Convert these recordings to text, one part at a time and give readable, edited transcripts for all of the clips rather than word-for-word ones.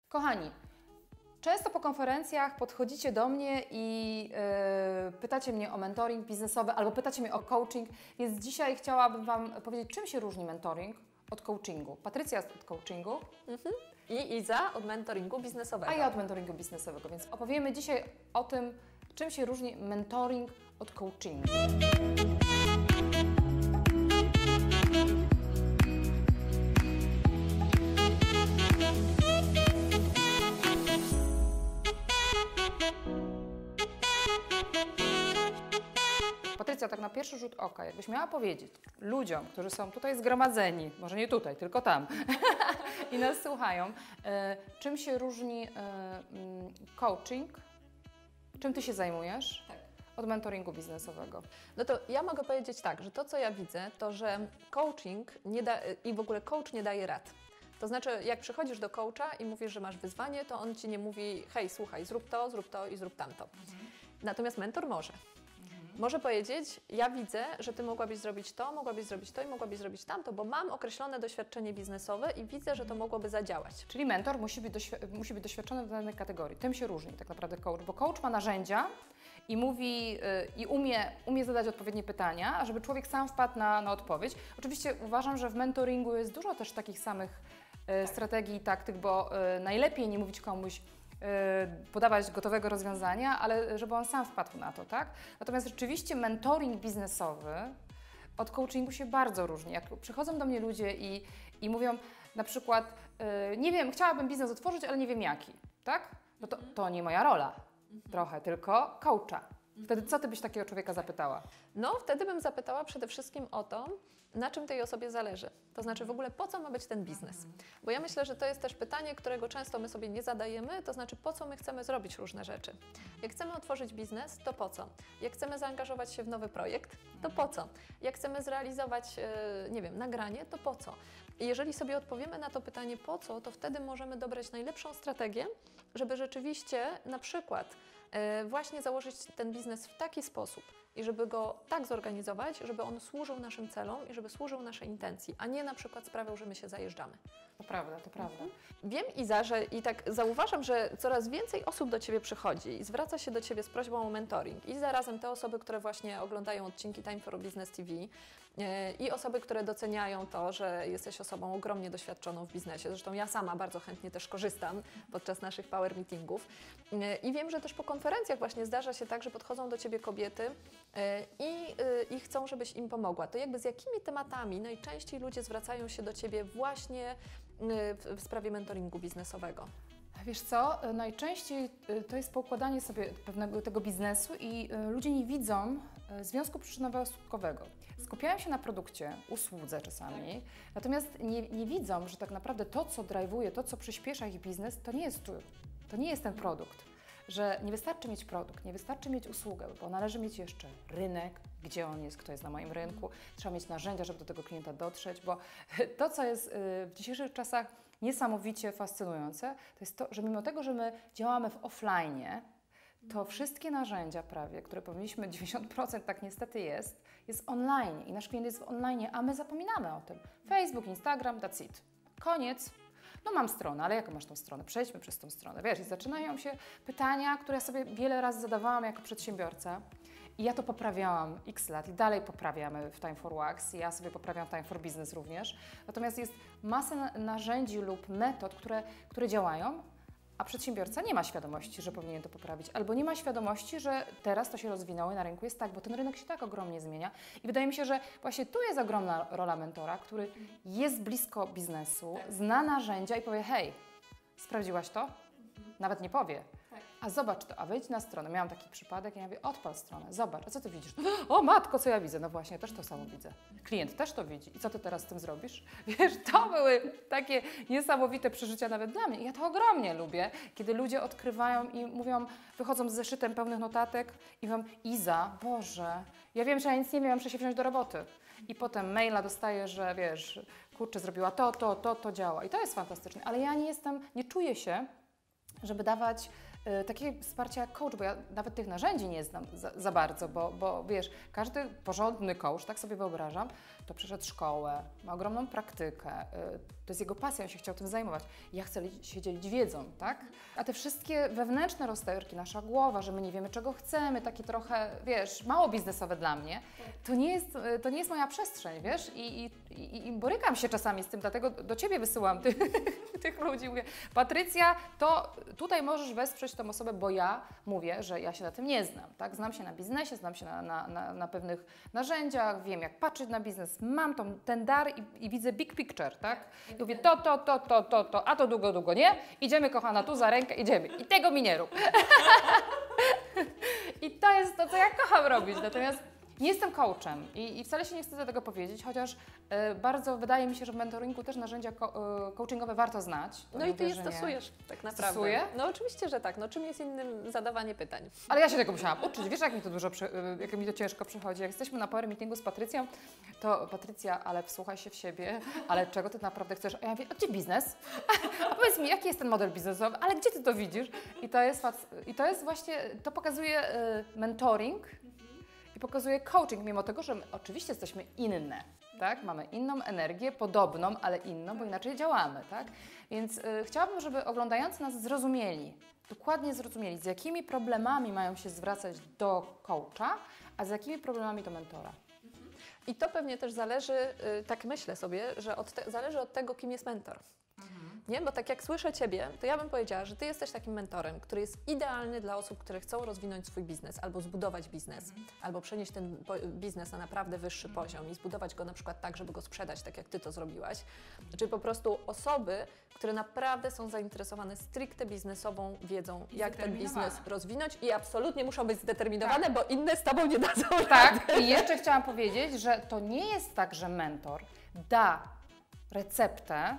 Kochani, często po konferencjach podchodzicie do mnie i pytacie mnie o mentoring biznesowy albo pytacie mnie o coaching, więc dzisiaj chciałabym Wam powiedzieć, czym się różni mentoring od coachingu. Patrycja jest od coachingu. I Iza od mentoringu biznesowego. A ja od mentoringu biznesowego, więc opowiemy dzisiaj o tym, czym się różni mentoring od coachingu. Patrycja, tak na pierwszy rzut oka, jakbyś miała powiedzieć ludziom, którzy są tutaj zgromadzeni, może nie tutaj, tylko tam, i nas słuchają, czym się różni coaching, czym Ty się zajmujesz od mentoringu biznesowego? No to ja mogę powiedzieć tak, że to co ja widzę, to że coaching i w ogóle coach nie daje rad. To znaczy, jak przychodzisz do coacha i mówisz, że masz wyzwanie, to on Ci nie mówi: hej, słuchaj, zrób to i zrób tamto. Natomiast mentor może. Może powiedzieć: ja widzę, że Ty mogłabyś zrobić to i mogłabyś zrobić tamto, bo mam określone doświadczenie biznesowe i widzę, że to mogłoby zadziałać. Czyli mentor musi być doświadczony w danej kategorii. Tym się różni tak naprawdę coach, bo coach ma narzędzia i mówi, i umie zadać odpowiednie pytania, żeby człowiek sam wpadł na odpowiedź. Oczywiście uważam, że w mentoringu jest dużo też takich samych strategii i taktyk, bo najlepiej nie mówić komuś, podawać gotowego rozwiązania, ale żeby on sam wpadł na to, tak? Natomiast rzeczywiście mentoring biznesowy od coachingu się bardzo różni. Jak przychodzą do mnie ludzie i mówią na przykład, nie wiem, chciałabym biznes otworzyć, ale nie wiem jaki, tak? No to nie moja rola trochę, tylko coacha. Wtedy co Ty byś takiego człowieka zapytała? No, wtedy bym zapytała przede wszystkim o to, na czym tej osobie zależy. To znaczy w ogóle po co ma być ten biznes? Bo ja myślę, że to jest też pytanie, którego często my sobie nie zadajemy, to znaczy po co my chcemy zrobić różne rzeczy. Jak chcemy otworzyć biznes, to po co? Jak chcemy zaangażować się w nowy projekt, to po co? Jak chcemy zrealizować, nie wiem, nagranie, to po co? I jeżeli sobie odpowiemy na to pytanie po co, to wtedy możemy dobrać najlepszą strategię, żeby rzeczywiście na przykład właśnie założyć ten biznes w taki sposób i żeby go tak zorganizować, żeby on służył naszym celom i żeby służył naszej intencji, a nie na przykład sprawiał, że my się zajeżdżamy. To prawda, to prawda. Wiem, Iza, że i tak zauważam, że coraz więcej osób do Ciebie przychodzi i zwraca się do Ciebie z prośbą o mentoring. I zarazem te osoby, które właśnie oglądają odcinki Time for Business TV i osoby, które doceniają to, że jesteś osobą ogromnie doświadczoną w biznesie. Zresztą ja sama bardzo chętnie też korzystam podczas naszych power meetingów. I wiem, że też po konferencjach właśnie zdarza się tak, że podchodzą do Ciebie kobiety i chcą, żebyś im pomogła. To jakby z jakimi tematami najczęściej ludzie zwracają się do Ciebie właśnie w sprawie mentoringu biznesowego? Wiesz co, najczęściej to jest poukładanie sobie pewnego tego biznesu i ludzie nie widzą związku przyczynowo-skutkowego. Skupiają się na produkcie, usłudze czasami, natomiast nie widzą, że tak naprawdę to, co drive'uje, to, co przyspiesza ich biznes, to nie jest ten produkt. Że nie wystarczy mieć produkt, nie wystarczy mieć usługę, bo należy mieć jeszcze rynek, gdzie on jest, kto jest na moim rynku, trzeba mieć narzędzia, żeby do tego klienta dotrzeć, bo to, co jest w dzisiejszych czasach niesamowicie fascynujące, to jest to, że mimo tego, że my działamy w offline, to wszystkie narzędzia prawie, które powinniśmy, 90% tak niestety jest online i nasz klient jest w online, a my zapominamy o tym. Facebook, Instagram, that's it. Koniec. No mam stronę, ale jaką masz tą stronę? Przejdźmy przez tą stronę. Wiesz, i zaczynają się pytania, które ja sobie wiele razy zadawałam jako przedsiębiorca i ja to poprawiałam x lat i dalej poprawiamy w Time for Wax i ja sobie poprawiam w Time for Business również. Natomiast jest masa narzędzi lub metod, które działają, a przedsiębiorca nie ma świadomości, że powinien to poprawić, albo nie ma świadomości, że teraz to się rozwinęło i na rynku jest tak, bo ten rynek się tak ogromnie zmienia. I wydaje mi się, że właśnie tu jest ogromna rola mentora, który jest blisko biznesu, zna narzędzia i powie: hej, sprawdziłaś to? Nawet nie powie. A zobacz to, a wejdź na stronę. Miałam taki przypadek i ja mówię: odpal stronę, zobacz, a co ty widzisz? O matko, co ja widzę? No właśnie, też to samo widzę. Klient też to widzi. I co ty teraz z tym zrobisz? Wiesz, to były takie niesamowite przeżycia nawet dla mnie. I ja to ogromnie lubię, kiedy ludzie odkrywają i mówią, wychodzą z zeszytem pełnych notatek i mówią: Iza, Boże, ja wiem, że ja nic nie wiem, muszę się wziąć do roboty. I potem maila dostaję, że wiesz, kurczę, zrobiła to działa. I to jest fantastyczne. Ale ja nie czuję się, żeby dawać takie wsparcie jak coach, bo ja nawet tych narzędzi nie znam za bardzo, bo wiesz, każdy porządny coach, tak sobie wyobrażam, to przeszedł szkołę, ma ogromną praktykę, to jest jego pasja, on się chciał tym zajmować. Ja chcę się dzielić wiedzą, tak? A te wszystkie wewnętrzne rozterki, nasza głowa, że my nie wiemy, czego chcemy, takie trochę, wiesz, mało biznesowe dla mnie, to nie jest moja przestrzeń, wiesz? I borykam się czasami z tym, dlatego do Ciebie wysyłam tych ludzi. Mówię, Patrycja, to tutaj możesz wesprzeć tą osobę, bo ja mówię, że ja się na tym nie znam, tak? Znam się na biznesie, znam się na pewnych narzędziach, wiem, jak patrzeć na biznes, mam ten dar i widzę big picture, tak? I mówię, a to długo nie? Idziemy, kochana, tu za rękę, idziemy. I tego mi nie rób. I to jest to, co ja kocham robić, natomiast nie jestem coachem i wcale się nie wstydzę tego powiedzieć, chociaż bardzo wydaje mi się, że w mentoringu też narzędzia coachingowe warto znać. No i Ty je stosujesz tak naprawdę. Stosuję? No oczywiście, że tak. No czym jest innym zadawanie pytań? Ale ja się tego musiałam uczyć. Wiesz, jak mi to ciężko przychodzi. Jak jesteśmy na power meetingu z Patrycją, to Patrycja, ale wsłuchaj się w siebie, ale czego Ty naprawdę chcesz? A ja mówię, a gdzie biznes? A powiedz mi, jaki jest ten model biznesowy? Ale gdzie Ty to widzisz? I to jest właśnie, to pokazuje mentoring, i pokazuje coaching, mimo tego, że my oczywiście jesteśmy inne, tak? Mamy inną energię, podobną, ale inną, bo inaczej działamy, tak? Więc chciałabym, żeby oglądający nas dokładnie zrozumieli, z jakimi problemami mają się zwracać do coacha, a z jakimi problemami do mentora. I to pewnie też zależy, tak myślę sobie, że zależy od tego, kim jest mentor. Nie? Bo tak jak słyszę Ciebie, to ja bym powiedziała, że Ty jesteś takim mentorem, który jest idealny dla osób, które chcą rozwinąć swój biznes, albo zbudować biznes, albo przenieść ten biznes na naprawdę wyższy poziom i zbudować go na przykład tak, żeby go sprzedać, tak jak Ty to zrobiłaś. Czyli po prostu osoby, które naprawdę są zainteresowane stricte biznesową wiedzą, jak ten biznes rozwinąć i absolutnie muszą być zdeterminowane, tak, bo inne z Tobą nie dadzą rady. Tak, i jeszcze chciałam powiedzieć, że to nie jest tak, że mentor da receptę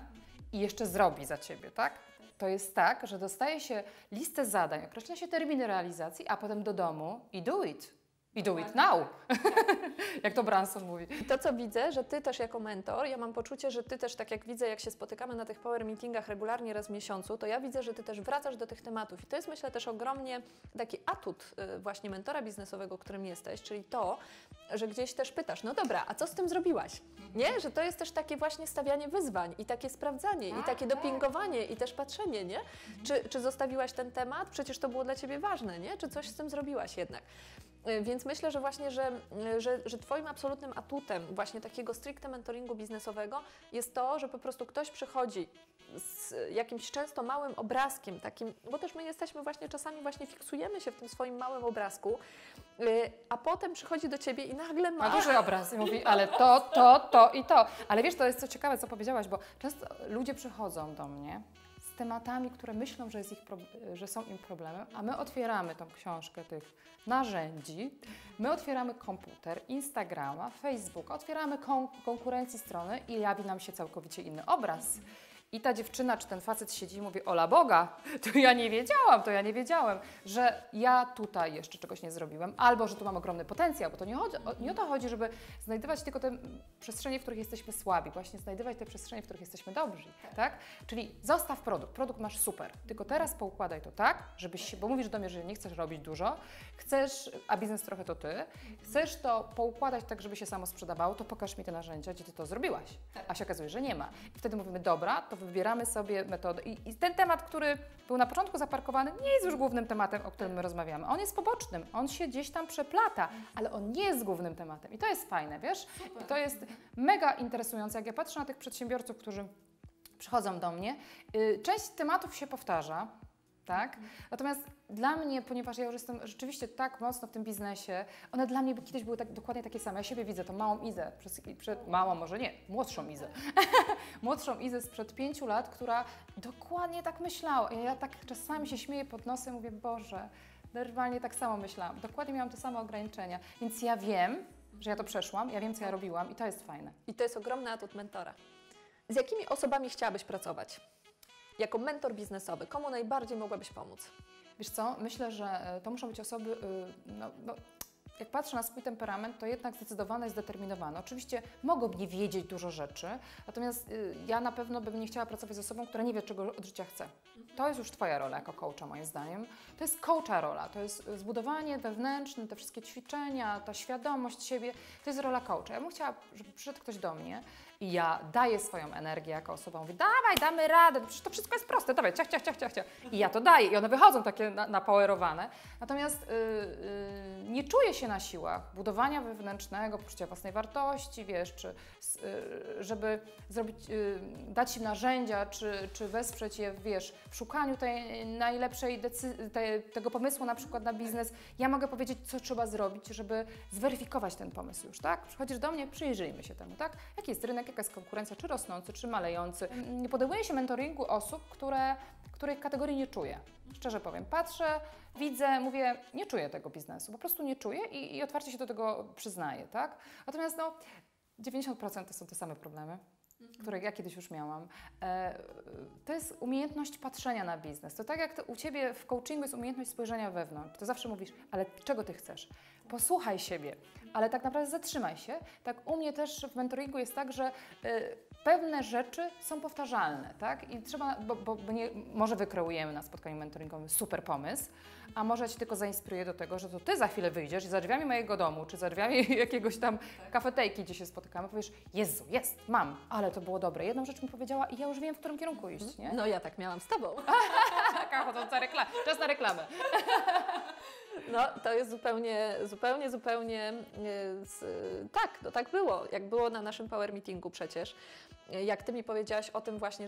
i jeszcze zrobi za Ciebie, tak? To jest tak, że dostaje się listę zadań, określa się terminy realizacji, a potem do domu i do it. I do it now, jak to Branson mówi. I to, co widzę, że Ty też jako mentor, ja mam poczucie, że Ty też, tak jak widzę, jak się spotykamy na tych power meetingach regularnie raz w miesiącu, to ja widzę, że Ty też wracasz do tych tematów. I to jest, myślę, też ogromnie taki atut właśnie mentora biznesowego, którym jesteś, czyli to, że gdzieś też pytasz, no dobra, a co z tym zrobiłaś? Nie? Że to jest też takie właśnie stawianie wyzwań i takie sprawdzanie, i takie dopingowanie, i też patrzenie, nie? Czy zostawiłaś ten temat? Przecież to było dla Ciebie ważne, nie? Czy coś z tym zrobiłaś jednak? Więc myślę, że właśnie, że Twoim absolutnym atutem właśnie takiego stricte mentoringu biznesowego jest to, że po prostu ktoś przychodzi z jakimś często małym obrazkiem takim, bo też my jesteśmy właśnie czasami fiksujemy się w tym swoim małym obrazku, a potem przychodzi do Ciebie i nagle ma duży obraz i mówi, ale to i to. Ale wiesz, to jest co ciekawe, co powiedziałaś, bo często ludzie przychodzą do mnie z tematami, które myślą, że są im problemem, a my otwieramy tą książkę tych narzędzi, my otwieramy komputer, Instagrama, Facebooka, otwieramy konkurencji strony i jawi nam się całkowicie inny obraz. I ta dziewczyna czy ten facet siedzi i mówi, ola Boga, to ja nie wiedziałem, że ja tutaj jeszcze czegoś nie zrobiłem, albo że tu mam ogromny potencjał, bo to nie o to chodzi, żeby znajdować tylko te przestrzenie, w których jesteśmy słabi, właśnie znajdować te przestrzenie, w których jesteśmy dobrzy, tak? Czyli zostaw produkt masz super, tylko teraz poukładaj to tak, żebyś się, bo mówisz do mnie, że nie chcesz robić dużo, a biznes trochę to Ty, chcesz to poukładać tak, żeby się samo sprzedawało, to pokaż mi te narzędzia, gdzie Ty to zrobiłaś, a się okazuje, że nie ma. I wtedy mówimy, dobra, to wybieramy sobie metodę. I ten temat, który był na początku zaparkowany, nie jest już głównym tematem, o którym my rozmawiamy. On jest pobocznym, on się gdzieś tam przeplata, ale on nie jest głównym tematem. I to jest fajne, wiesz? I to jest mega interesujące. Jak ja patrzę na tych przedsiębiorców, którzy przychodzą do mnie, część tematów się powtarza, tak? Natomiast dla mnie, ponieważ ja już jestem rzeczywiście tak mocno w tym biznesie, one dla mnie kiedyś były dokładnie takie same. Ja siebie widzę, tą małą Izę, małą może nie, młodszą Izę. Młodszą Izę sprzed 5 lat, która dokładnie tak myślała. Ja tak czasami się śmieję pod nosem, mówię, Boże, normalnie tak samo myślałam. Dokładnie miałam te same ograniczenia. Więc ja wiem, że ja to przeszłam, ja wiem, co ja robiłam i to jest fajne. I to jest ogromny atut mentora. Z jakimi osobami chciałabyś pracować? Jako mentor biznesowy, komu najbardziej mogłabyś pomóc? Wiesz co, myślę, że to muszą być osoby, jak patrzę na swój temperament, to jednak zdecydowana i zdeterminowana. Oczywiście mogą nie wiedzieć dużo rzeczy, natomiast ja na pewno bym nie chciała pracować z osobą, która nie wie, czego od życia chce. To jest już Twoja rola jako coacha, moim zdaniem. To jest coacha rola, to jest zbudowanie wewnętrzne, te wszystkie ćwiczenia, ta świadomość siebie, to jest rola coacha. Ja bym chciała, żeby przyszedł ktoś do mnie i ja daję swoją energię jako osoba, mówię, dawaj, damy radę, przecież to wszystko jest proste, dawaj, ciach. I ja to daję i one wychodzą takie napowerowane. Natomiast nie czuję się na siłach budowania wewnętrznego, poczucia własnej wartości, wiesz, czy żeby zrobić, dać im narzędzia, czy wesprzeć je, wiesz, w szukaniu tej najlepszej tego pomysłu na przykład na biznes. Ja mogę powiedzieć, co trzeba zrobić, żeby zweryfikować ten pomysł już, tak? Przychodzisz do mnie, przyjrzyjmy się temu, tak? Jaki jest rynek, jaka jest konkurencja, czy rosnący, czy malejący. Nie podejmuję się mentoringu osób, których kategorii nie czuję. Szczerze powiem, patrzę, widzę, mówię, nie czuję tego biznesu, po prostu nie czuję i otwarcie się do tego przyznaję, tak? Natomiast 90% to są te same problemy, które ja kiedyś już miałam. To jest umiejętność patrzenia na biznes. To tak jak u Ciebie w coachingu jest umiejętność spojrzenia wewnątrz. To zawsze mówisz, ale czego Ty chcesz? Posłuchaj siebie, ale tak naprawdę zatrzymaj się. Tak u mnie też w mentoringu jest tak, że pewne rzeczy są powtarzalne, tak? I trzeba, bo może wykreujemy na spotkaniu mentoringowym super pomysł, a może ja Cię tylko zainspiruję do tego, że to Ty za chwilę wyjdziesz i za drzwiami mojego domu, czy za drzwiami jakiegoś tam kafetejki, gdzie się spotykamy, powiesz, Jezu, mam, ale to było dobre. Jedną rzecz mi powiedziała i ja już wiem, w którym kierunku iść, nie? No ja tak miałam z Tobą. Taka chodząca reklama. Czas na reklamę. No, to jest zupełnie, tak, to tak było, jak było na naszym Power Meetingu przecież. Jak Ty mi powiedziałaś o tym właśnie,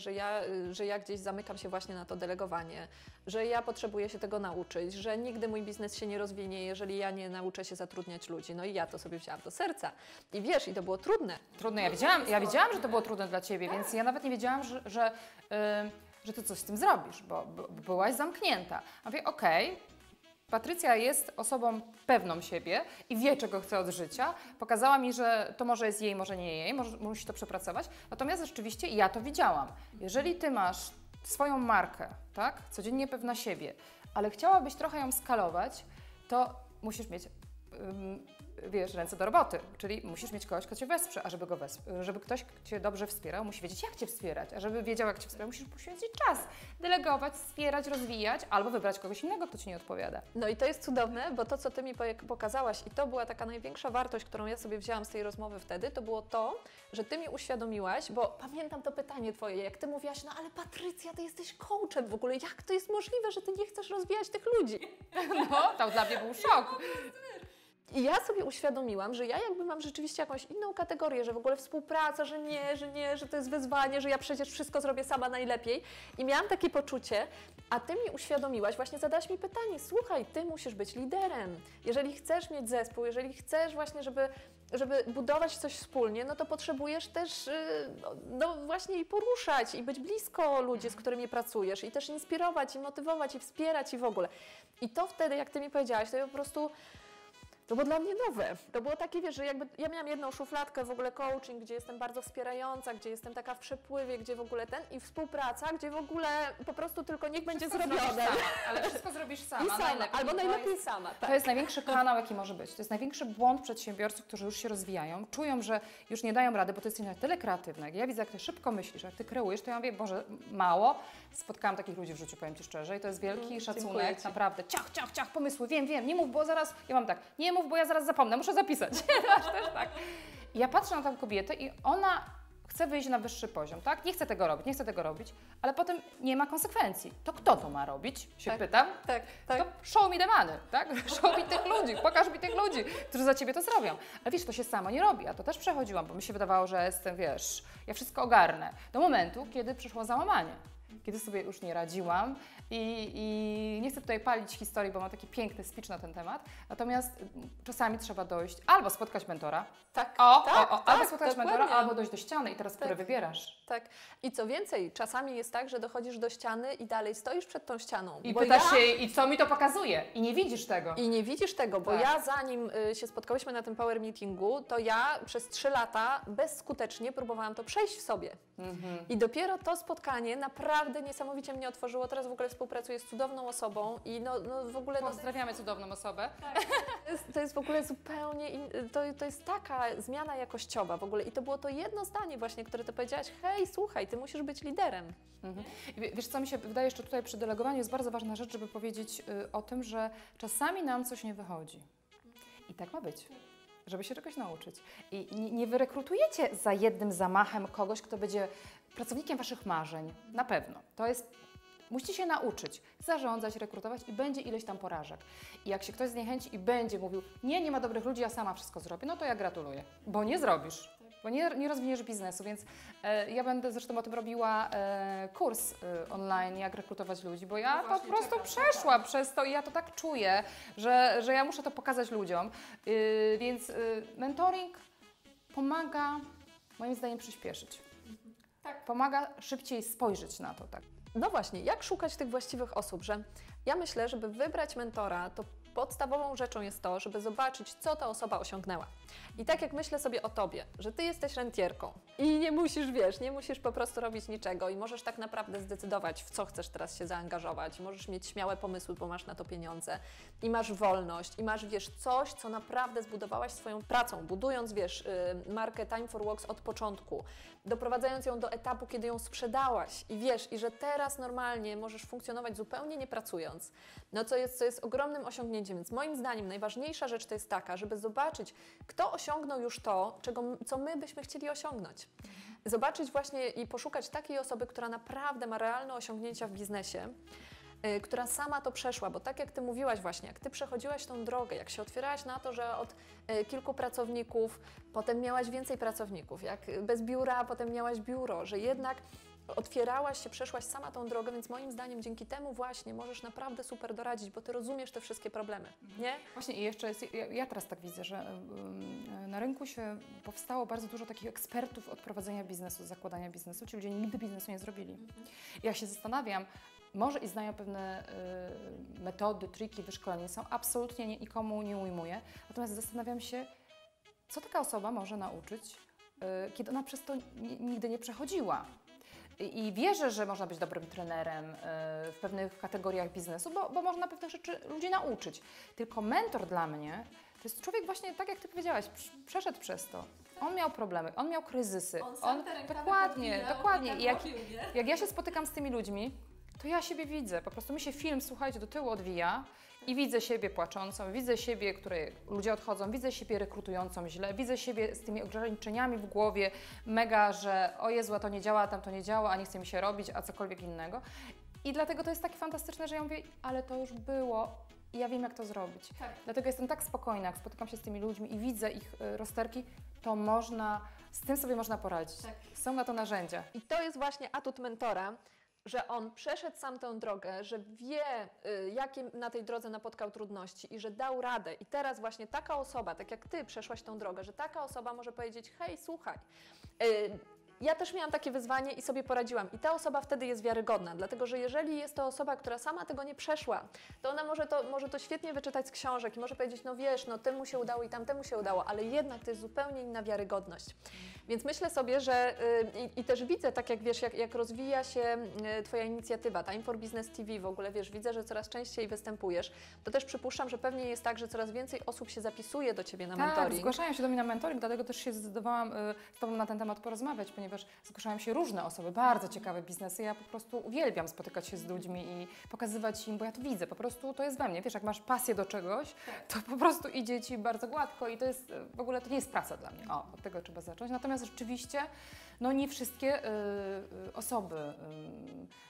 że ja gdzieś zamykam się właśnie na to delegowanie, że ja potrzebuję się tego nauczyć, że nigdy mój biznes się nie rozwinie, jeżeli ja nie nauczę się zatrudniać ludzi. No i ja to sobie wzięłam do serca. I wiesz, i to było trudne. Trudne, ja wiedziałam, że to było trudne dla Ciebie, więc ja nawet nie wiedziałam, że Ty coś z tym zrobisz, bo byłaś zamknięta. A mówię, okej. Patrycja jest osobą pewną siebie i wie, czego chce od życia. Pokazała mi, że to może jest jej, może nie jej, musi to przepracować. Natomiast rzeczywiście ja to widziałam. Jeżeli Ty masz swoją markę, tak, codziennie pewna siebie, ale chciałabyś trochę ją skalować, to musisz mieć, wiesz, ręce do roboty, czyli musisz mieć kogoś, kto Cię wesprze, a żeby ktoś Cię dobrze wspierał, musi wiedzieć, jak Cię wspierać, a żeby wiedział, jak Cię wspierać, musisz poświęcić czas, delegować, wspierać, rozwijać, albo wybrać kogoś innego, kto Ci nie odpowiada. No i to jest cudowne, bo to, co Ty mi pokazałaś i to była taka największa wartość, którą ja sobie wzięłam z tej rozmowy wtedy, to było to, że Ty mi uświadomiłaś, bo pamiętam to pytanie Twoje, jak Ty mówiłaś, no ale Patrycja, Ty jesteś coachem w ogóle, jak to jest możliwe, że Ty nie chcesz rozwijać tych ludzi? No, to dla mnie był szok. I ja sobie uświadomiłam, że ja jakby mam rzeczywiście jakąś inną kategorię, że w ogóle współpraca, że to jest wyzwanie, że ja przecież wszystko zrobię sama najlepiej. I miałam takie poczucie, a Ty mi uświadomiłaś, właśnie zadałaś mi pytanie, słuchaj, Ty musisz być liderem. Jeżeli chcesz mieć zespół, jeżeli chcesz właśnie, żeby budować coś wspólnie, no to potrzebujesz też no właśnie i poruszać, i być blisko ludzi, z którymi pracujesz, i też inspirować, i motywować, i wspierać, i w ogóle. I to wtedy, jak Ty mi powiedziałaś, to ja po prostu... To było dla mnie nowe. To było takie, wiesz, że jakby ja miałam jedną szufladkę w ogóle coaching, gdzie jestem bardzo wspierająca, gdzie jestem taka w przepływie, gdzie w ogóle i współpraca, gdzie w ogóle po prostu tylko niech będzie zrobione. Sama, ale wszystko zrobisz sama. I sama, albo najlepiej sama. Tak. To jest największy kanał, jaki może być. To jest największy błąd przedsiębiorców, którzy już się rozwijają, czują, że już nie dają rady, bo to jest na tyle kreatywne. Jak ja widzę, jak Ty szybko myślisz, jak Ty kreujesz, to ja mówię, Boże, mało. Spotkałam takich ludzi w życiu, powiem Ci szczerze, i to jest wielki szacunek, naprawdę. Ciach, pomysły, wiem, nie mów, bo zaraz, ja mam tak, nie mów, bo ja zaraz zapomnę, muszę zapisać. Też tak. I ja patrzę na tę kobietę i ona chce wyjść na wyższy poziom, tak? Nie chcę tego robić, ale potem nie ma konsekwencji. To kto to ma robić? Się pytam. Tak. To show me the money, tak? Show me tych ludzi, pokaż mi tych ludzi, którzy za Ciebie to zrobią. Ale wiesz, to się samo nie robi, ja to też przechodziłam, bo mi się wydawało, że jestem, wiesz, ja wszystko ogarnę. Do momentu, kiedy przyszło załamanie. Kiedy sobie już nie radziłam i nie chcę tutaj palić historii, bo mam taki piękny speech na ten temat, natomiast czasami trzeba dojść albo spotkać mentora, albo spotkać mentora, albo dojść do ściany i teraz, które wybierasz. Tak. I co więcej, czasami jest tak, że dochodzisz do ściany i dalej stoisz przed tą ścianą. I pytasz się, i co mi to pokazuje? I nie widzisz tego. I nie widzisz tego, bo ja zanim się spotkałyśmy na tym Power Meetingu, to ja przez 3 lata bezskutecznie próbowałam to przejść w sobie. I dopiero to spotkanie naprawdę naprawdę niesamowicie mnie otworzyło. Teraz w ogóle współpracuję z cudowną osobą i no w ogóle... Pozdrawiamy cudowną osobę. Tak. To jest w ogóle zupełnie, to jest taka zmiana jakościowa w ogóle i to było to jedno zdanie właśnie, które ty powiedziałaś, hej, słuchaj, ty musisz być liderem. Wiesz co, mi się wydaje jeszcze tutaj przy delegowaniu jest bardzo ważna rzecz, żeby powiedzieć o tym, że czasami nam coś nie wychodzi. I tak ma być, żeby się czegoś nauczyć. I nie wyrekrutujecie za jednym zamachem kogoś, kto będzie pracownikiem waszych marzeń. Na pewno. To jest... Musicie się nauczyć zarządzać, rekrutować i będzie ileś tam porażek. I jak się ktoś zniechęci i będzie mówił, nie ma dobrych ludzi, ja sama wszystko zrobię, no to ja gratuluję, bo nie zrobisz, bo nie rozwiniesz biznesu, więc ja będę zresztą o tym robiła kurs online, jak rekrutować ludzi, bo ja po prostu przeszłam przez to i ja to tak czuję, że ja muszę to pokazać ludziom, więc mentoring pomaga moim zdaniem przyspieszyć. Tak. Pomaga szybciej spojrzeć na to, tak. No właśnie, jak szukać tych właściwych osób, że ja myślę, żeby wybrać mentora, to podstawową rzeczą jest to, żeby zobaczyć, co ta osoba osiągnęła. I tak jak myślę sobie o tobie, że ty jesteś rentierką i nie musisz, wiesz, nie musisz po prostu robić niczego i możesz tak naprawdę zdecydować, w co chcesz teraz się zaangażować, możesz mieć śmiałe pomysły, bo masz na to pieniądze i masz wolność i masz, wiesz, coś, co naprawdę zbudowałaś swoją pracą, budując, wiesz, markę Time for Walks od początku, doprowadzając ją do etapu, kiedy ją sprzedałaś i wiesz, i że teraz normalnie możesz funkcjonować zupełnie nie pracując, no co jest ogromnym osiągnięciem, więc moim zdaniem najważniejsza rzecz to jest taka, żeby zobaczyć, kto osiągnął już to, co my byśmy chcieli osiągnąć. Zobaczyć właśnie i poszukać takiej osoby, która naprawdę ma realne osiągnięcia w biznesie, która sama to przeszła, bo tak jak ty mówiłaś właśnie, jak ty przechodziłaś tą drogę, jak się otwierałaś na to, że od kilku pracowników, potem miałaś więcej pracowników, jak bez biura, potem miałaś biuro, że jednak otwierałaś się, przeszłaś sama tą drogę, więc moim zdaniem dzięki temu właśnie możesz naprawdę super doradzić, bo ty rozumiesz te wszystkie problemy, nie? Właśnie i jeszcze jest, ja teraz tak widzę, że na rynku się powstało bardzo dużo takich ekspertów od prowadzenia biznesu, zakładania biznesu, ci ludzie nigdy biznesu nie zrobili. Ja się zastanawiam, może i znają pewne metody, triki, wyszkolenia, są absolutnie nikomu nie ujmuję, natomiast zastanawiam się, co taka osoba może nauczyć, kiedy ona przez to nigdy nie przechodziła. I wierzę, że można być dobrym trenerem w pewnych kategoriach biznesu, bo można pewnych rzeczy ludzi nauczyć. Tylko mentor dla mnie to jest człowiek właśnie, tak jak ty powiedziałaś, przeszedł przez to. On miał problemy, on miał kryzysy. Dokładnie. I jak ja się spotykam z tymi ludźmi, to ja siebie widzę. Po prostu mi się film, słuchajcie, do tyłu odwija i widzę siebie płaczącą, widzę siebie, której ludzie odchodzą, widzę siebie rekrutującą źle, widzę siebie z tymi ograniczeniami w głowie, mega, że o Jezu, a to nie działa, tam to nie działa, a nie chce mi się robić, a cokolwiek innego. I dlatego to jest takie fantastyczne, że ja mówię, ale to już było i ja wiem, jak to zrobić. Tak. Dlatego jestem tak spokojna, jak spotykam się z tymi ludźmi i widzę ich rozterki, to można, z tym sobie można poradzić. Tak. Są na to narzędzia. I to jest właśnie atut mentora, że on przeszedł sam tę drogę, że wie, jakie na tej drodze napotkał trudności i że dał radę. I teraz właśnie taka osoba, tak jak ty przeszłaś tę drogę, że taka osoba może powiedzieć, hej, słuchaj, ja też miałam takie wyzwanie i sobie poradziłam. I ta osoba wtedy jest wiarygodna, dlatego że jeżeli jest to osoba, która sama tego nie przeszła, to ona może to świetnie wyczytać z książek i może powiedzieć, no wiesz, no temu się udało i tamtemu się udało, ale jednak to jest zupełnie inna wiarygodność. Więc myślę sobie, że i też widzę, tak jak wiesz, jak rozwija się twoja inicjatywa, Time for Business TV w ogóle, wiesz, widzę, że coraz częściej występujesz, to też przypuszczam, że pewnie jest tak, że coraz więcej osób się zapisuje do ciebie na mentoring. Tak, zgłaszają się do mnie na mentoring, dlatego też się zdecydowałam z tobą na ten temat porozmawiać, ponieważ zgłaszają się różne osoby, bardzo ciekawe biznesy. Ja po prostu uwielbiam spotykać się z ludźmi i pokazywać im, bo ja to widzę, po prostu to jest we mnie. Wiesz, jak masz pasję do czegoś, to po prostu idzie ci bardzo gładko i to jest, w ogóle to nie jest praca dla mnie. O, od tego trzeba zacząć. Natomiast rzeczywiście, no nie wszystkie osoby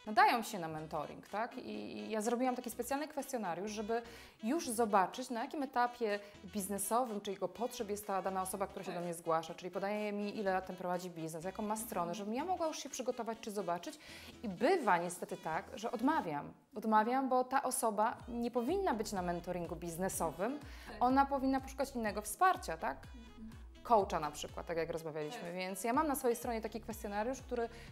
nadają się na mentoring, tak? I ja zrobiłam taki specjalny kwestionariusz, żeby już zobaczyć, na jakim etapie biznesowym, czy jego potrzeb jest ta dana osoba, która się do mnie zgłasza, czyli podaje mi, ile lat ten prowadzi biznes, jaką ma stronę, żebym ja mogła już się przygotować, czy zobaczyć. I bywa niestety tak, że odmawiam, bo ta osoba nie powinna być na mentoringu biznesowym, ona powinna poszukać innego wsparcia, tak? coacha na przykład, tak jak rozmawialiśmy, więc ja mam na swojej stronie taki kwestionariusz,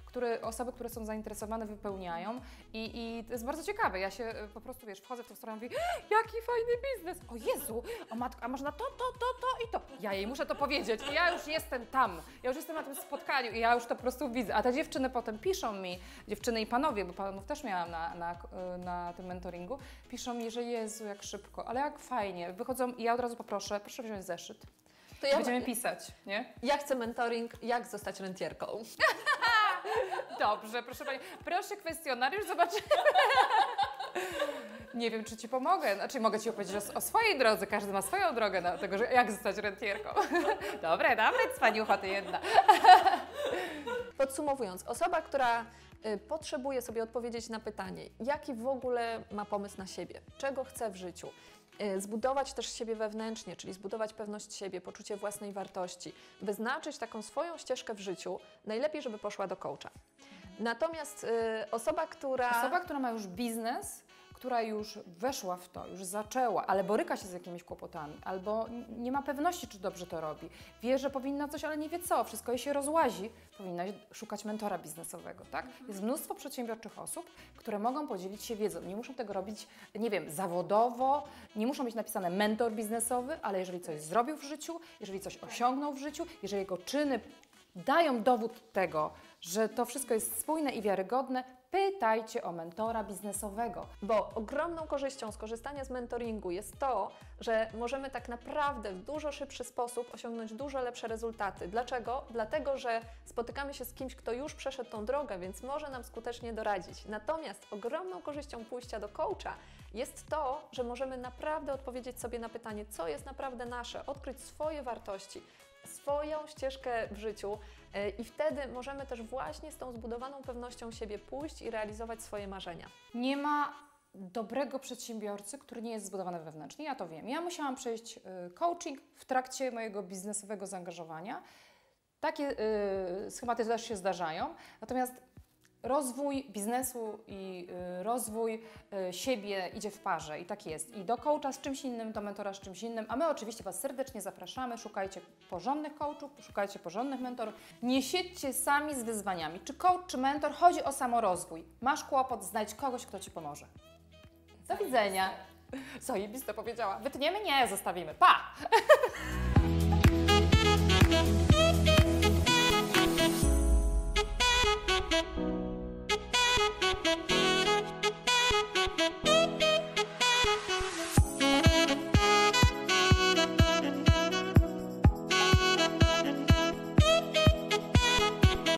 który osoby, które są zainteresowane, wypełniają i to jest bardzo ciekawe. Ja się po prostu, wiesz, wchodzę w tą stronę i mówię, jaki fajny biznes, o Jezu, o matko, a można to i to. Ja jej muszę to powiedzieć i ja już jestem tam, ja już jestem na tym spotkaniu i ja już to po prostu widzę. A te dziewczyny potem piszą mi, dziewczyny i panowie, bo panów też miałam na tym mentoringu, piszą mi, że Jezu, jak szybko, ale jak fajnie, wychodzą i ja od razu poproszę, proszę wziąć zeszyt. To ja Będziemy pisać, nie? Ja chcę mentoring, jak zostać rentierką. Dobrze, proszę Pani, proszę kwestionariusz, zobaczymy. Nie wiem, czy Ci pomogę. Znaczy, mogę Ci opowiedzieć o swojej drodze. Każdy ma swoją drogę do tego, że jak zostać rentierką. Dobre, cwaniucha ty jedna. Podsumowując, osoba, która potrzebuje sobie odpowiedzieć na pytanie, jaki w ogóle ma pomysł na siebie, czego chce w życiu, zbudować też siebie wewnętrznie, czyli zbudować pewność siebie, poczucie własnej wartości, wyznaczyć taką swoją ścieżkę w życiu, najlepiej, żeby poszła do coacha. Natomiast osoba, która ma już biznes, która już weszła w to, już zaczęła, ale boryka się z jakimiś kłopotami, albo nie ma pewności, czy dobrze to robi, wie, że powinna coś, ale nie wie co, wszystko jej się rozłazi, powinna szukać mentora biznesowego, tak? Jest mnóstwo przedsiębiorczych osób, które mogą podzielić się wiedzą. Nie muszą tego robić, nie wiem, zawodowo, nie muszą mieć napisane mentor biznesowy, ale jeżeli coś zrobił w życiu, jeżeli coś osiągnął w życiu, jeżeli jego czyny dają dowód tego, że to wszystko jest spójne i wiarygodne, pytajcie o mentora biznesowego. Bo ogromną korzyścią z korzystania z mentoringu jest to, że możemy tak naprawdę w dużo szybszy sposób osiągnąć dużo lepsze rezultaty. Dlaczego? Dlatego, że spotykamy się z kimś, kto już przeszedł tą drogę, więc może nam skutecznie doradzić. Natomiast ogromną korzyścią pójścia do coacha jest to, że możemy naprawdę odpowiedzieć sobie na pytanie, co jest naprawdę nasze, odkryć swoje wartości, swoją ścieżkę w życiu i wtedy możemy też właśnie z tą zbudowaną pewnością siebie pójść i realizować swoje marzenia. Nie ma dobrego przedsiębiorcy, który nie jest zbudowany wewnętrznie. Ja to wiem. Ja musiałam przejść coaching w trakcie mojego biznesowego zaangażowania. Takie schematy też się zdarzają. Natomiast rozwój biznesu i rozwój siebie idzie w parze i tak jest. I do coacha z czymś innym, do mentora z czymś innym, a my oczywiście Was serdecznie zapraszamy. Szukajcie porządnych coachów, szukajcie porządnych mentorów. Nie siedźcie sami z wyzwaniami. Czy coach, czy mentor, chodzi o samorozwój. Masz kłopot, znajdź kogoś, kto Ci pomoże. Do widzenia. Zajebiste powiedziała. Wytniemy? Nie, zostawimy. Pa!